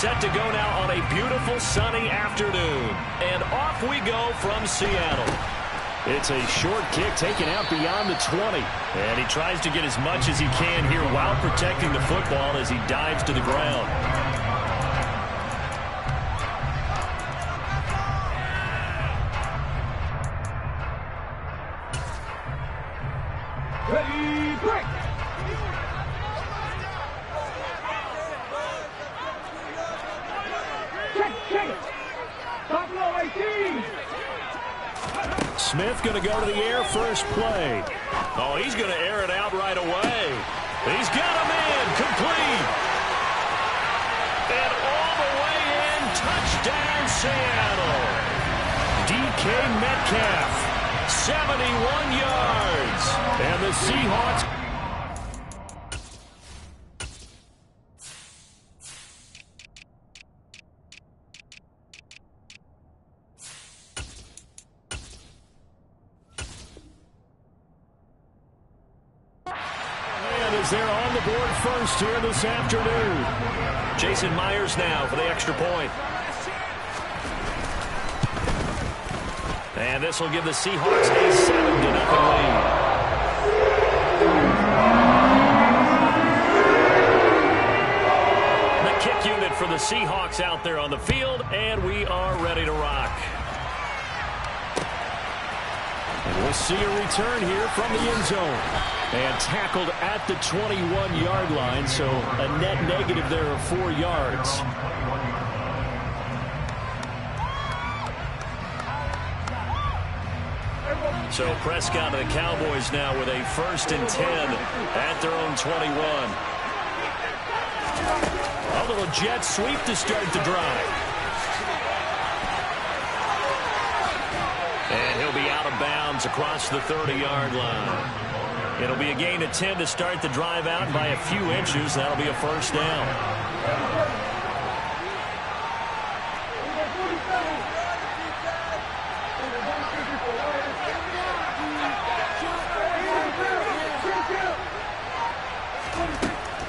set to go now on a beautiful sunny afternoon. And off we go from Seattle. It's a short kick taken out beyond the 20. And he tries to get as much as he can here while protecting the football as he dives to the ground. Ready, break! Check! Top low 18! Smith going to go to the air first play. Oh, he's going to air it out right away. He's got him in, complete. And all the way in, touchdown Seattle. DK Metcalf, 71 yards. And the Seahawks... They're on the board first here this afternoon. Jason Myers now for the extra point. And this will give the Seahawks a 7-0 lead. The kick unit for the Seahawks out there on the field, and we are ready to rock. And we'll see a return here from the end zone. And tackled at the 21-yard line, so a net negative there of 4 yards. So Prescott and the Cowboys now with a 1st and 10 at their own 21. A little jet sweep to start the drive. And he'll be out of bounds across the 30-yard line. It'll be a gain of 10 to start the drive out by a few inches. That'll be a first down.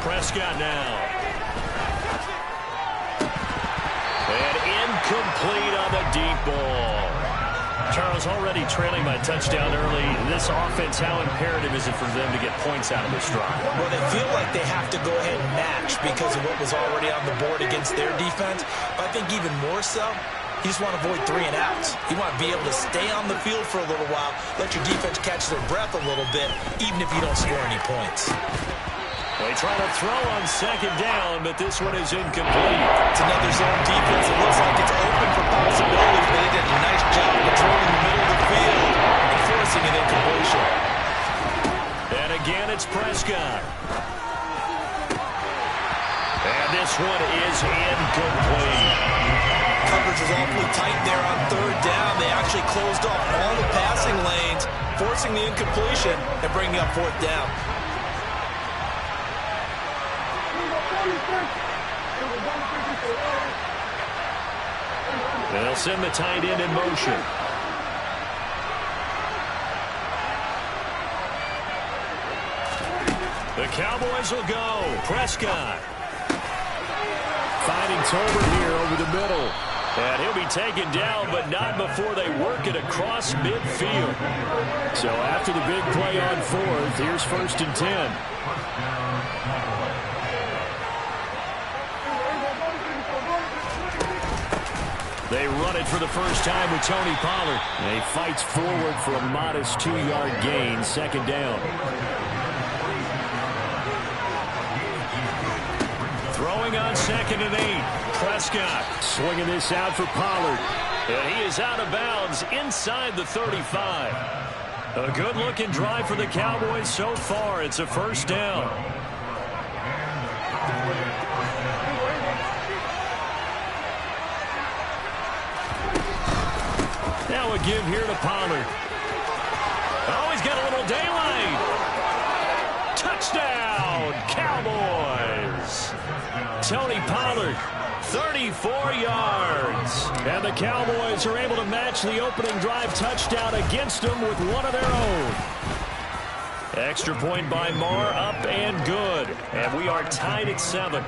Prescott now. And incomplete on the deep ball. Charles, already trailing by touchdown early. This offense, how imperative is it for them to get points out of this drive? Well, they feel like they have to go ahead and match because of what was already on the board against their defense. But I think even more so, you just want to avoid 3 and outs. You want to be able to stay on the field for a little while, let your defense catch their breath a little bit, even if you don't score any points. They try to throw on 2nd down, but this one is incomplete. It's another zone defense. It looks like it's open for possibilities, but they did a nice job controlling the middle of the field and forcing an incompletion. And again, it's Prescott. And this one is incomplete. Coverage was awfully tight there on 3rd down. They actually closed off all the passing lanes, forcing the incompletion and bringing up 4th down. They'll send the tight end in motion. The Cowboys will go. Prescott. Finding Tolbert here over the middle. And he'll be taken down, but not before they work it across midfield. So after the big play on 4th, here's 1st and 10. They run it for the first time with Tony Pollard. And he fights forward for a modest 2-yard gain, 2nd down. Throwing on 2nd and 8. Prescott swinging this out for Pollard. And he is out of bounds inside the 35. A good-looking drive for the Cowboys so far. It's a 1st down. Now a give here to Pollard. Oh, he's got a little daylight. Touchdown, Cowboys. Tony Pollard, 34 yards. And the Cowboys are able to match the opening drive touchdown against them with one of their own. Extra point by Marr, up and good. And we are tied at 7.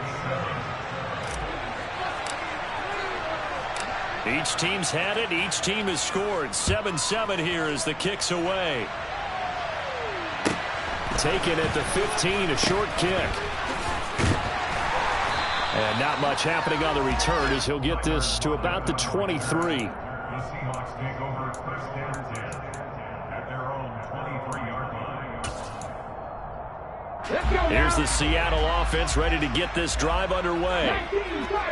Each team's had it. Each team has scored. 7-7 here as the kick's away. Taken at the 15, a short kick. And not much happening on the return as he'll get this to about the 23. Here's the Seattle offense ready to get this drive underway.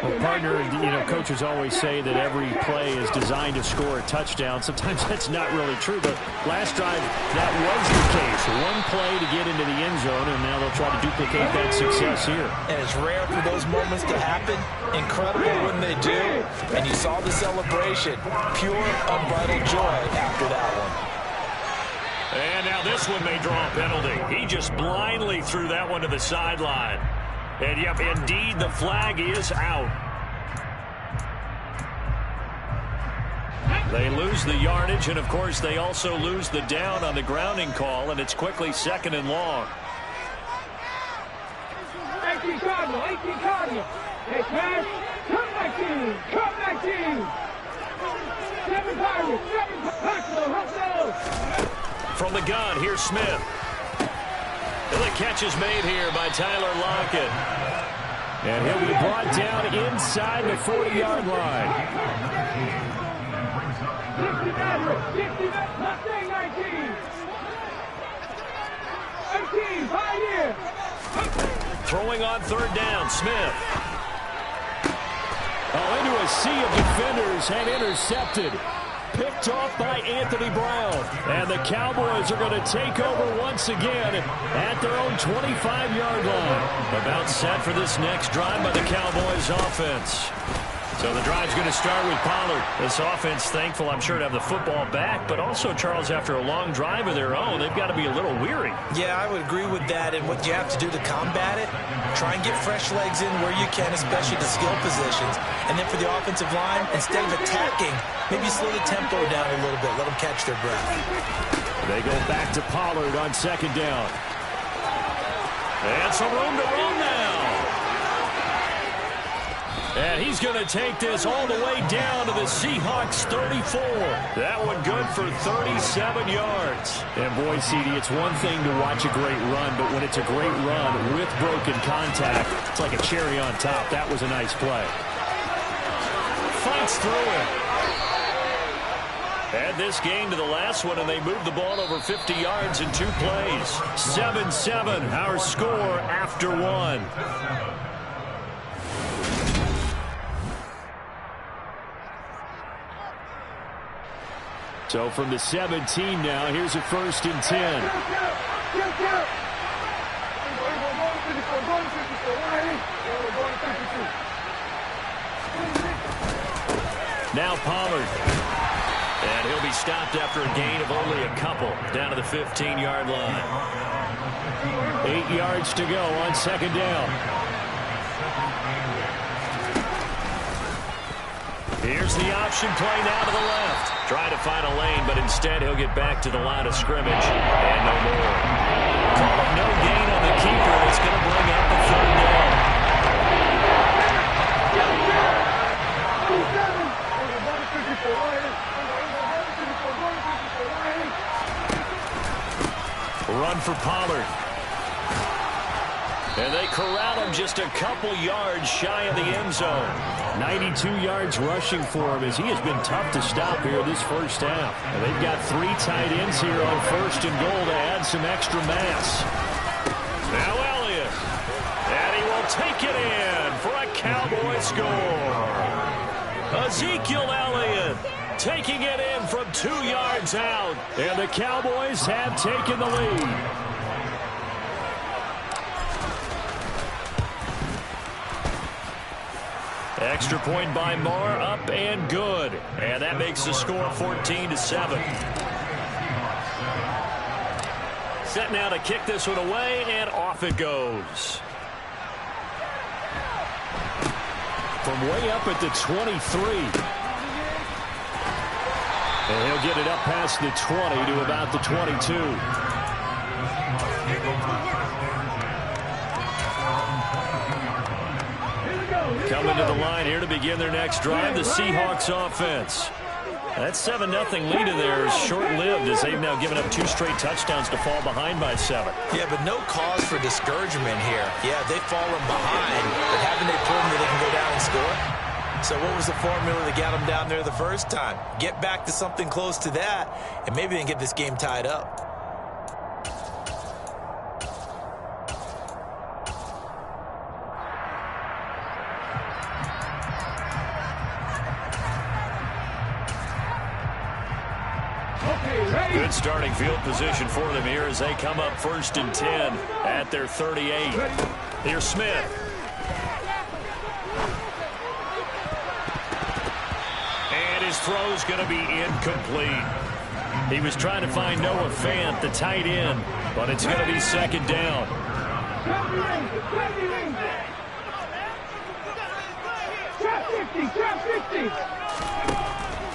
Well, partner, coaches always say that every play is designed to score a touchdown. Sometimes that's not really true, but last drive, that was the case. One play to get into the end zone, and now they'll try to duplicate that success here. And it's rare for those moments to happen. Incredible when they do. And you saw the celebration. Pure, unbridled joy after that one. And now this one may draw a penalty. He just blindly threw that one to the sideline. And, yep, indeed, the flag is out. They lose the yardage, and, of course, they also lose the down on the grounding call, and it's quickly 2nd and long. 18 Cardinal, 18 Cardinal. Hey, pass. Come back team. Come back team. 7 Pirates, 7 Pirates. From the gun, here's Smith. And the catch is made here by Tyler Lockett. And he'll be brought down inside the 40-yard line. 60 Mustang 19. 18, Pioneer. Throwing on 3rd down, Smith. Oh, into a sea of defenders and intercepted. Picked off by Anthony Brown. And the Cowboys are going to take over once again at their own 25-yard line. About set for this next drive by the Cowboys offense. So the drive's going to start with Pollard. This offense thankful, I'm sure, to have the football back, but also, Charles, after a long drive of their own, they've got to be a little weary. Yeah, I would agree with that, and what you have to do to combat it, try and get fresh legs in where you can, especially the skill positions. And then for the offensive line, instead of attacking, maybe slow the tempo down a little bit, let them catch their breath. They go back to Pollard on 2nd down. And some room to run now. And he's going to take this all the way down to the Seahawks 34. That one good for 37 yards. And boy, CD, it's one thing to watch a great run, but when it's a great run with broken contact, it's like a cherry on top. That was a nice play. Fights through it. Add this game to the last one, and they moved the ball over 50 yards in 2 plays. 7-7, our score after 1. So from the 17 now, here's a 1st and 10. Now Pollard. And he'll be stopped after a gain of only a couple down to the 15-yard line. 8 yards to go on 2nd down. Here's the option play now to the left. Trying to find a lane, but instead he'll get back to the line of scrimmage. And no more. Call it no gain on the keeper. It's going to bring up a 3rd down. Run for Pollard. And they corral him just a couple yards shy of the end zone. 92 yards rushing for him as he has been tough to stop here this first half. And they've got 3 tight ends here on 1st and goal to add some extra mass. Now Elliott. And he will take it in for a Cowboy score. Ezekiel Elliott taking it in from 2 yards out. And the Cowboys have taken the lead. Extra point by Marr, up and good. And that makes the score 14-7. Set now to kick this one away, and off it goes. From way up at the 23. And he'll get it up past the 20 to about the 22. Coming to the line here to begin their next drive, the Seahawks offense. That 7-0 lead of theirs short-lived as they've now given up 2 straight touchdowns to fall behind by 7. Yeah, but no cause for discouragement here. Yeah, they've fallen behind, but haven't they proven that they can go down and score? So what was the formula that got them down there the first time? Get back to something close to that, and maybe they can get this game tied up. Good starting field position for them here as they come up 1st and 10 at their 38. Here's Smith. And his throw's going to be incomplete. He was trying to find Noah Fant, the tight end, but it's going to be 2nd down.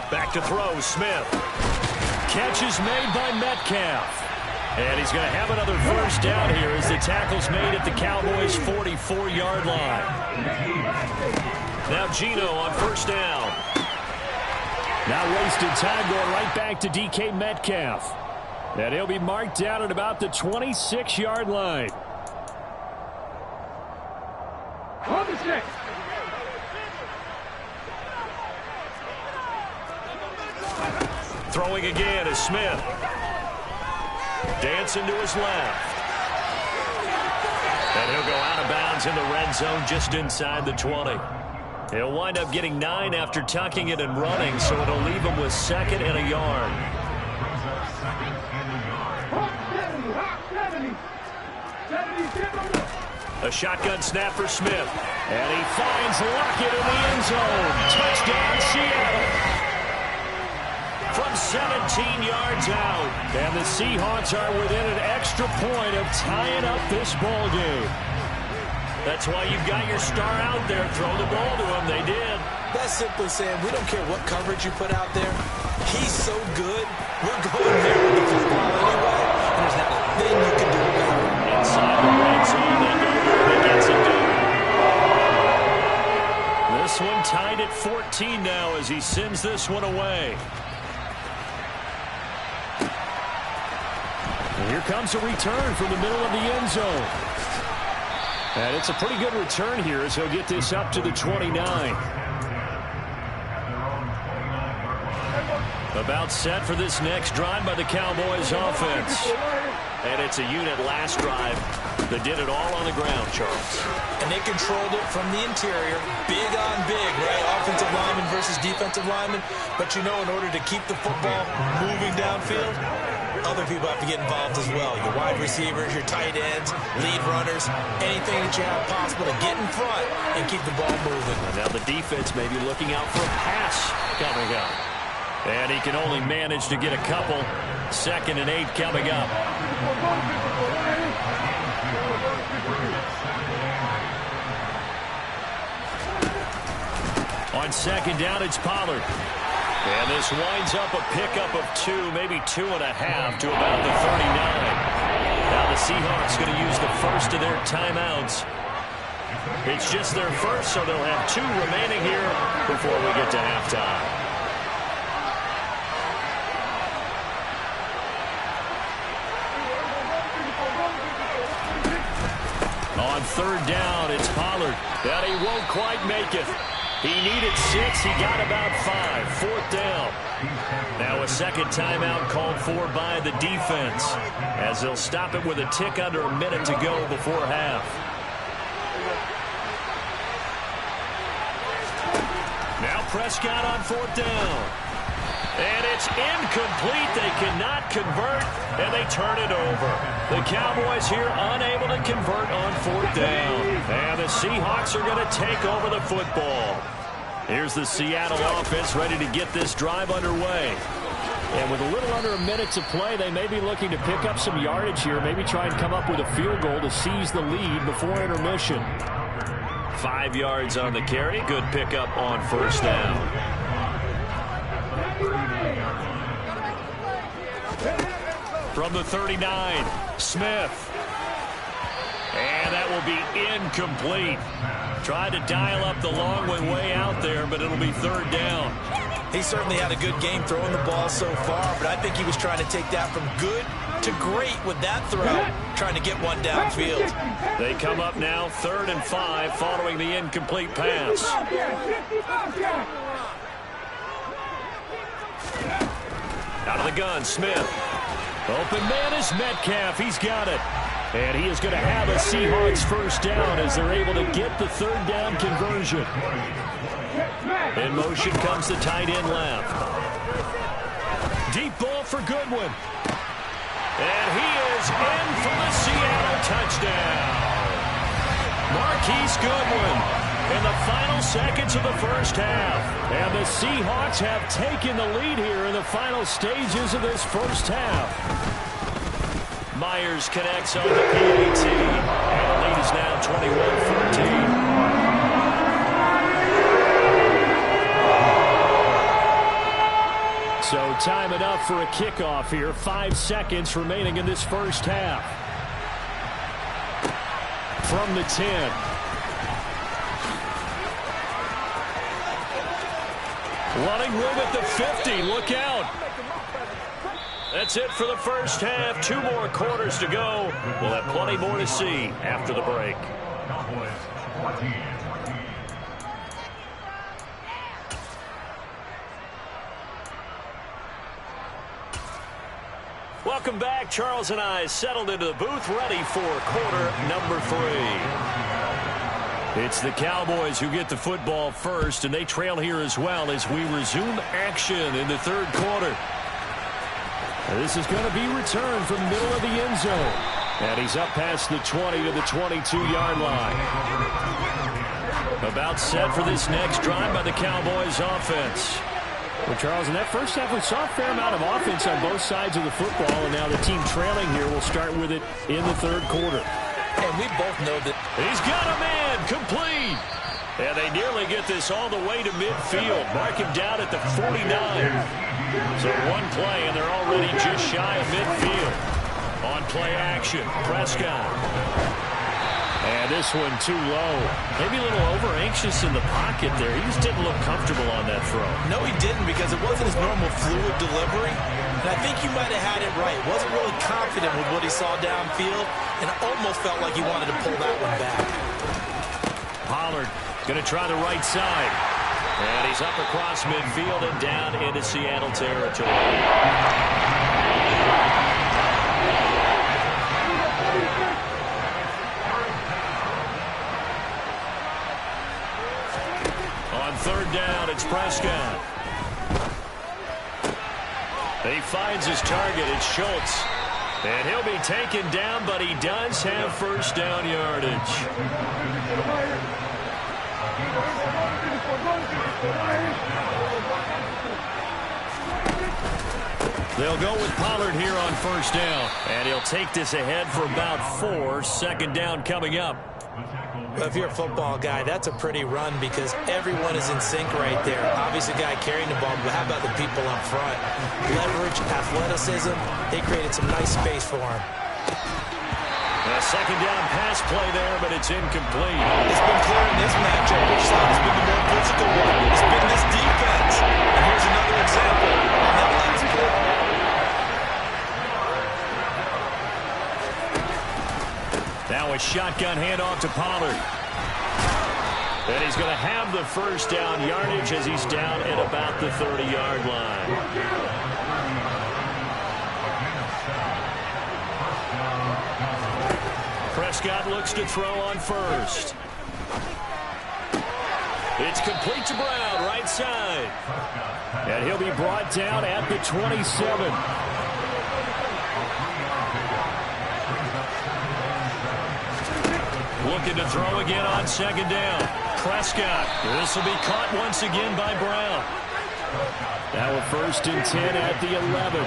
Back to throw, Smith. Catch is made by Metcalf. And he's going to have another 1st down here as the tackle's made at the Cowboys' 44-yard line. Now Geno on 1st down. Now wasted time going right back to DK Metcalf. And he'll be marked down at about the 26-yard line. On the stick. Throwing again is Smith. Dancing to his left. And he'll go out of bounds in the red zone just inside the 20. He'll wind up getting 9 after tucking it and running, so it'll leave him with 2nd and a yard. A shotgun snap for Smith. And he finds Lockett in the end zone. Touchdown, Seattle. From 17 yards out. And the Seahawks are within an extra point of tying up this ball game. That's why you've got your star out there. Throw the ball to him. They did. That's simply saying we don't care what coverage you put out there. He's so good. We're going there with the football anyway. And there's not a thing you can do about it. Inside the red zone, they go where it gets it done. This one tied at 14 now as he sends this one away. And here comes a return from the middle of the end zone. And it's a pretty good return here as he'll get this up to the 29. About set for this next drive by the Cowboys offense. And it's a unit last drive that did it all on the ground, Charles. And they controlled it from the interior. Big on big, right? Offensive lineman versus defensive lineman. But you know, in order to keep the football moving downfield, other people have to get involved as well. Your wide receivers, your tight ends, lead runners, anything that you have possible to get in front and keep the ball moving. And now the defense may be looking out for a pass coming up. And he can only manage to get a couple. 2nd and 8 coming up. On 2nd down, it's Pollard. And this winds up a pickup of 2, maybe 2.5 to about the 39. Now the Seahawks going to use the first of their timeouts. It's just their first, so they'll have 2 remaining here before we get to halftime. On 3rd down, it's Pollard. And he won't quite make it. He needed 6. He got about 5. 4th down. Now a 2nd timeout called for by the defense as they'll stop it with a tick under a minute to go before half. Now Prescott on 4th down. And it's incomplete. They cannot convert, and they turn it over. The Cowboys here unable to convert on 4th down. And the Seahawks are going to take over the football. Here's the Seattle offense ready to get this drive underway. And with a little under a minute to play, they may be looking to pick up some yardage here, maybe try and come up with a field goal to seize the lead before intermission. 5 yards on the carry. Good pickup on 1st down. From the 39, Smith. And that will be incomplete. Tried to dial up the long one way out there, but it'll be third down. He certainly had a good game throwing the ball so far, but I think he was trying to take that from good to great with that throw, trying to get one downfield. They come up now 3rd and 5 following the incomplete pass. Out of the gun, Smith. Open man is Metcalf. He's got it. And he is going to have a Seahawks first down as they're able to get the third down conversion. In motion comes the tight end left. Deep ball for Goodwin. And he is in for the Seattle touchdown. Marquise Goodwin in the final seconds of the first half. And the Seahawks have taken the lead here in the final stages of this first half. Myers connects on the PAT. And the lead is now 21-14. So time enough for a kickoff here. 5 seconds remaining in this first half. From the 10. Running room at the 50. Look out. That's it for the first half. 2 more quarters to go. We'll have plenty more to see after the break. Welcome back. Charles and I settled into the booth, ready for quarter number 3. It's the Cowboys who get the football first, and they trail here as well as we resume action in the third quarter. This is going to be returned from the middle of the end zone. And he's up past the 20 to the 22-yard line. About set for this next drive by the Cowboys offense. Well, Charles, in that first half, we saw a fair amount of offense on both sides of the football, and now the team trailing here will start with it in the third quarter. And we both know that he's got a man complete. And they nearly get this all the way to midfield. Mark him down at the 49. So one play, and they're already just shy of midfield. On play action, Prescott. And this one too low. Maybe a little over-anxious in the pocket there. He just didn't look comfortable on that throw. No, he didn't, because it wasn't his normal fluid delivery. And I think you might have had it right. Wasn't really confident with what he saw downfield, and almost felt like he wanted to pull that one back. Pollard going to try the right side. And he's up across midfield and down into Seattle territory. On third down, it's Prescott. He finds his target. It's Schultz. And he'll be taken down, but he does have first down yardage. They'll go with Pollard here on first down. And he'll take this ahead for about 4. Second down coming up. Well, if you're a football guy, that's a pretty run because everyone is in sync right there. Obviously, the guy carrying the ball, but how about the people up front? Leverage, athleticism, they created some nice space for him. A second down pass play there, but it's incomplete. It's been clear in this matchup which side has been the more physical one. It's been this defense. And here's another example on that last play. Now a shotgun handoff to Pollard. And he's going to have the first down yardage as he's down at about the 30-yard line. Prescott looks to throw on first. It's complete to Brown, right side. And he'll be brought down at the 27. Looking to throw again on second down. Prescott. This will be caught once again by Brown. Now a 1st and 10 at the 11.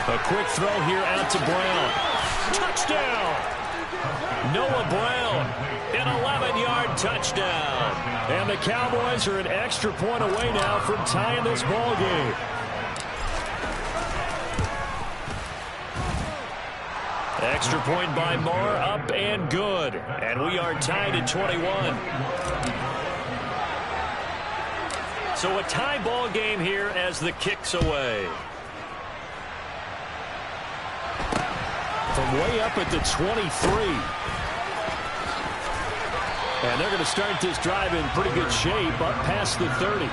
A quick throw here out to Brown. Touchdown! Noah Brown, an 11-yard touchdown. And the Cowboys are an extra point away now from tying this ball game. Extra point by Marr, up and good. And we are tied at 21. So a tie ball game here as the kick's away. From way up at the 23. And they're going to start this drive in pretty good shape up past the 30.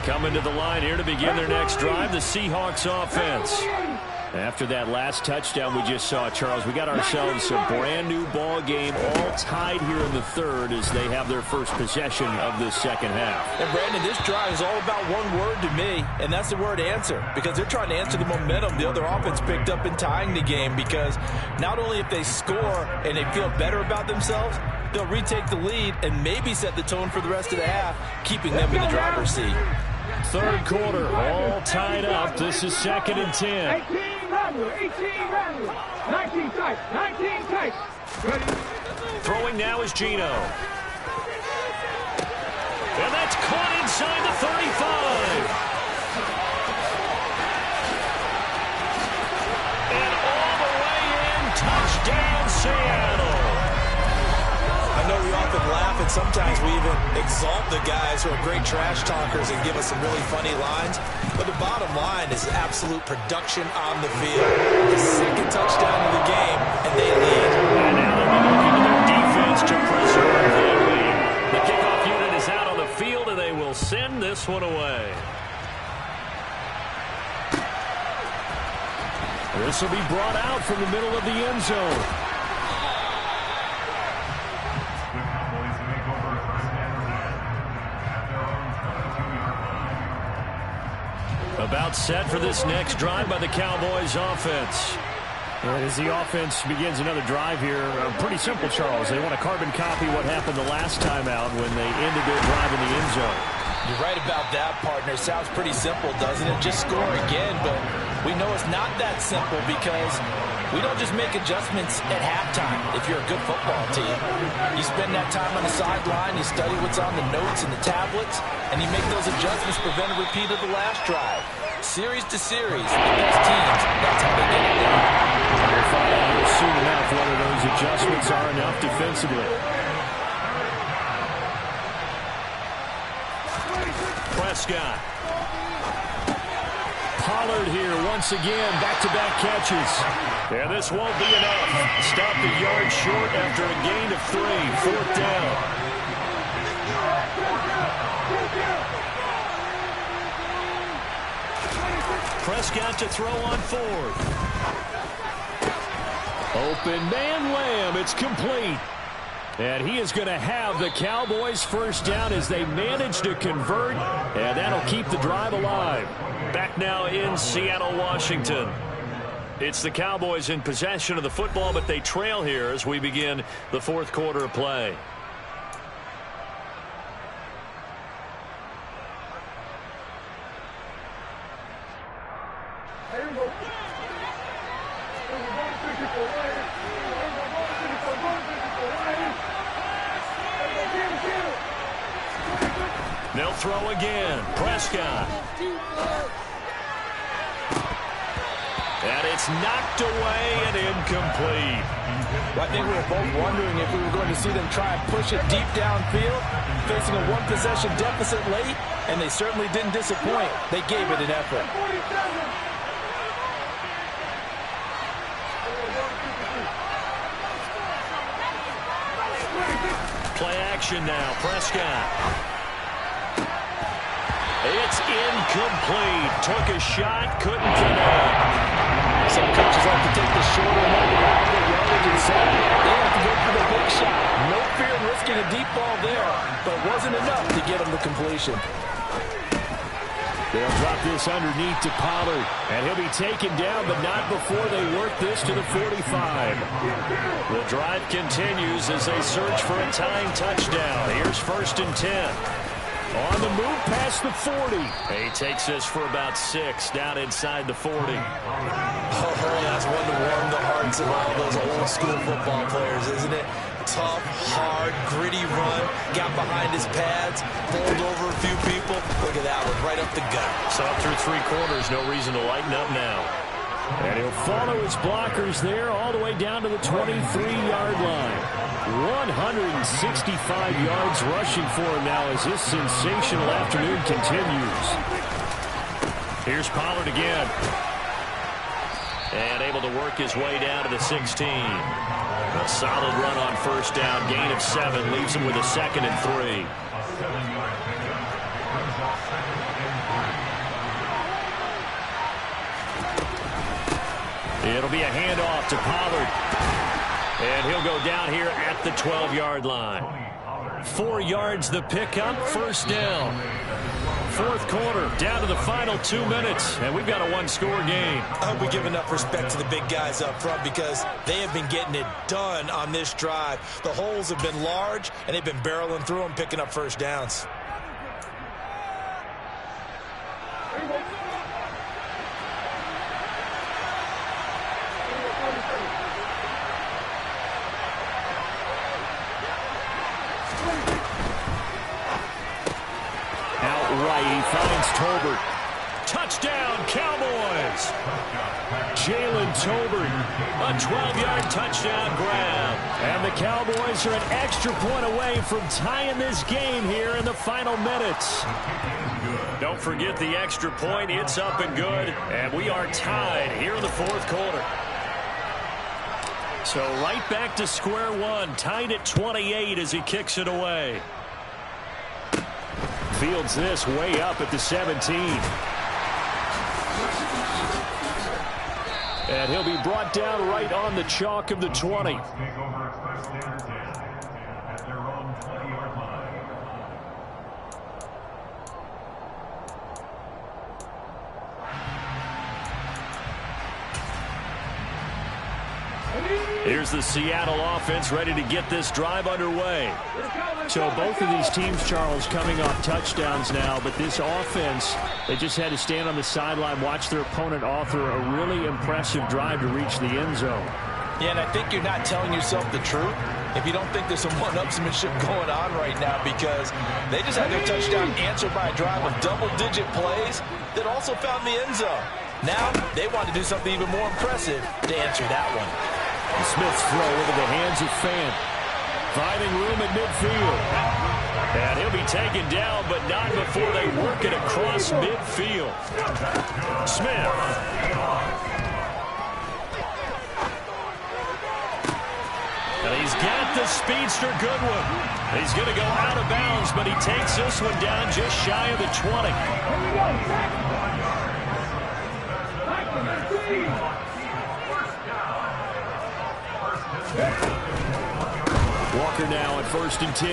Coming to the line here to begin their next drive, the Seahawks offense. After that last touchdown we just saw, Charles, we got ourselves a brand new ball game, all tied here in the third as they have their first possession of this second half. And Brandon, this drive is all about one word to me, and that's the word answer, because they're trying to answer the momentum the other offense picked up in tying the game, because not only if they score and they feel better about themselves, they'll retake the lead and maybe set the tone for the rest of the half, keeping them in the driver's seat. Third quarter, all tied up. This is 2nd and 10. 18 Randall, 19 tight, 19 tight. Ready? Throwing now is Geno. And that's caught inside the 35. And all the way in, touchdown Seattle. I know we often laugh, and sometimes we even exalt the guys who are great trash talkers and give us some really funny lines. But the bottom line is absolute production on the field. The second touchdown of the game, and they lead. And now they'll be looking to their defense to preserve their lead. The kickoff unit is out on the field, and they will send this one away. This will be brought out from the middle of the end zone. About set for this next drive by the Cowboys offense. And as the offense begins another drive here, pretty simple, Charles. They want to carbon copy what happened the last time out when they ended their drive in the end zone. You're right about that, partner. Sounds pretty simple, doesn't it? Just score again, but we know it's not that simple because we don't just make adjustments at halftime if you're a good football team. You spend that time on the sideline, you study what's on the notes and the tablets, and you make those adjustments to prevent a repeat of the last drive. Series to series, the best teams, that's how they get it done. We'll find out here soon enough whether those adjustments are enough defensively. Prescott. Pollard here once again, back-to-back catches. And this won't be enough. Stopped a yard short after a gain of 3, 4th down. Prescott to throw on 4th. Open man Lamb, it's complete. And he is going to have the Cowboys first down as they manage to convert, and that'll keep the drive alive. Back now in Seattle, Washington. It's the Cowboys in possession of the football, but they trail here as we begin the 4th quarter of play. They'll throw again. Prescott. And it's knocked away and incomplete. Well, I think we were both wondering if we were going to see them try and push it deep downfield, facing a one-possession deficit late, and they certainly didn't disappoint. They gave it an effort. Play action now. Prescott. It's incomplete. Took a shot, couldn't connect. Some coaches like to take the shorter number of yardage and so they have to go for the big shot. No fear in risking a deep ball there, but it wasn't enough to get them the completion. They'll drop this underneath to Pollard, and he'll be taken down, but not before they work this to the 45. The drive continues as they search for a tying touchdown. Here's 1st and 10. On the move past the 40. He takes this for about 6 down inside the 40. Oh, that's one to warm the hearts of all those old school football players, isn't it? Tough, hard, gritty run. Got behind his pads, bowled over a few people. Look at that one, right up the gut. So up through 3 quarters, no reason to lighten up now. And he'll follow his blockers there all the way down to the 23-yard line. 165 yards rushing for him now as this sensational afternoon continues. Here's Pollard again. And able to work his way down to the 16. A solid run on 1st down. Gain of 7 leaves him with a 2nd and 3. It'll be a handoff to Pollard. And he'll go down here at the 12-yard line. 4 yards the pickup, 1st down. 4th quarter, down to the final 2 minutes, and we've got a 1-score game. I hope we give enough respect to the big guys up front because they have been getting it done on this drive. The holes have been large, and they've been barreling through them, picking up 1st downs. He finds Tolbert. Touchdown, Cowboys! Jalen Tolbert, a 12-yard touchdown grab. And the Cowboys are an extra point away from tying this game here in the final minutes. Don't forget the extra point. It's up and good. And we are tied here in the 4th quarter. So right back to square one, tied at 28 as he kicks it away. Fields this way up at the 17. And he'll be brought down right on the chalk of the 20. Here's the Seattle offense ready to get this drive underway. So both of these teams, Charles, coming off touchdowns now, but this offense, they just had to stand on the sideline, watch their opponent author a really impressive drive to reach the end zone. Yeah, and I think you're not telling yourself the truth if you don't think there's some one-upsmanship going on right now because they just had their touchdown answered by a drive of double-digit plays that also found the end zone. Now they want to do something even more impressive to answer that one. Smith's throw into the hands of Fant. Finding room at midfield. And he'll be taken down, but not before they work it across midfield. Smith. And he's got the speedster Goodwin. He's going to go out of bounds, but he takes this one down just shy of the 20. Walker now at 1st and 10.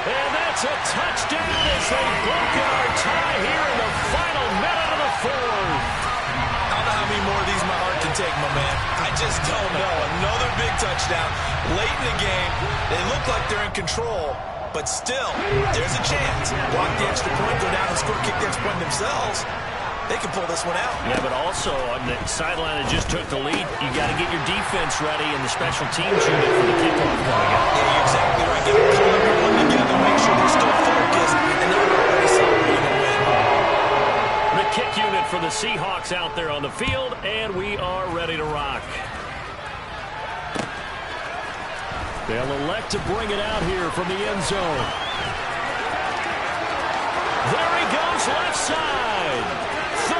And that's a touchdown as they've broken our tie here in the final minute of the 4th. I don't know how many more of these my heart can take, my man. I just don't know. Another big touchdown late in the game. They look like they're in control, but still, there's a chance. Block the extra point, go down and score, kick the extra point themselves. They can pull this one out. Yeah, but also on the sideline that just took the lead, you got to get your defense ready and the special teams unit for the kickoff coming up. Yeah, you're exactly right. Get them pull everyone together, make sure they're still focused and not already celebrating a win. The kick unit for the Seahawks out there on the field, and we are ready to rock. They'll elect to bring it out here from the end zone. There he goes, left side. 30,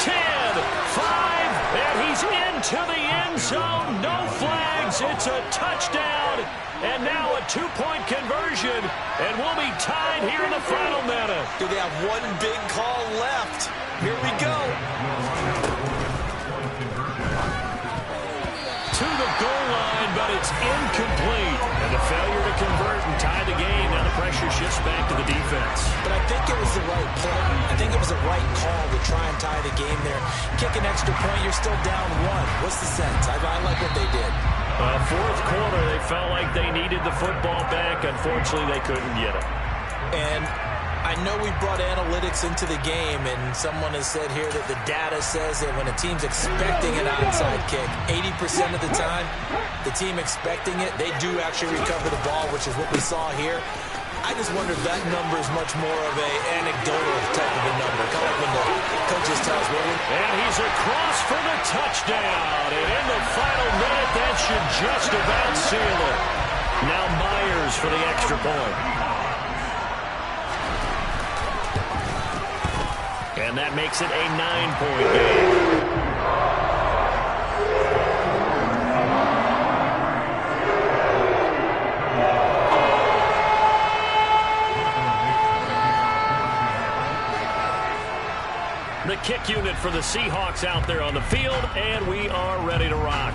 10, 5, and he's into the end zone. No flags. It's a touchdown. And now a 2-point conversion. And we'll be tied here in the final minute. Do they have one big call left? Here we go. To the goal line, but it's incomplete. And the failure to convert and tie the game. Now the pressure shifts switch back to the defense. But I think it was the right play. I think it was the right call to try and tie the game there. Kick an extra point, you're still down one. What's the sense? I like what they did. Fourth quarter, they felt like they needed the football back. Unfortunately, they couldn't get it. And I know we brought analytics into the game, and someone has said here that the data says that when a team's expecting an onside kick, 80% of the time, the team expecting it, they do actually recover the ball, which is what we saw here. I just wonder if that number is much more of an anecdotal type of a number, kind of like when the coaches tell us, well, and he's across for the touchdown. And in the final minute, that should just about seal it. Now Myers for the extra point. And that makes it a 9-point game. The kick unit for the Seahawks out there on the field, and we are ready to rock.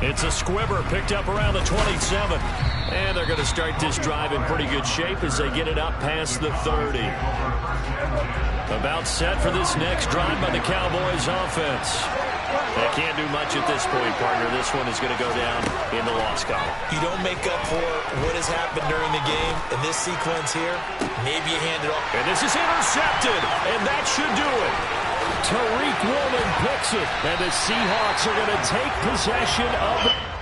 It's a squibber picked up around the 27. And they're going to start this drive in pretty good shape as they get it up past the 30. About set for this next drive by the Cowboys offense. They can't do much at this point, partner. This one is going to go down in the loss column. You don't make up for what has happened during the game. In this sequence here, maybe you hand it off. And this is intercepted, and that should do it. Tariq Woolen picks it, and the Seahawks are going to take possession of the...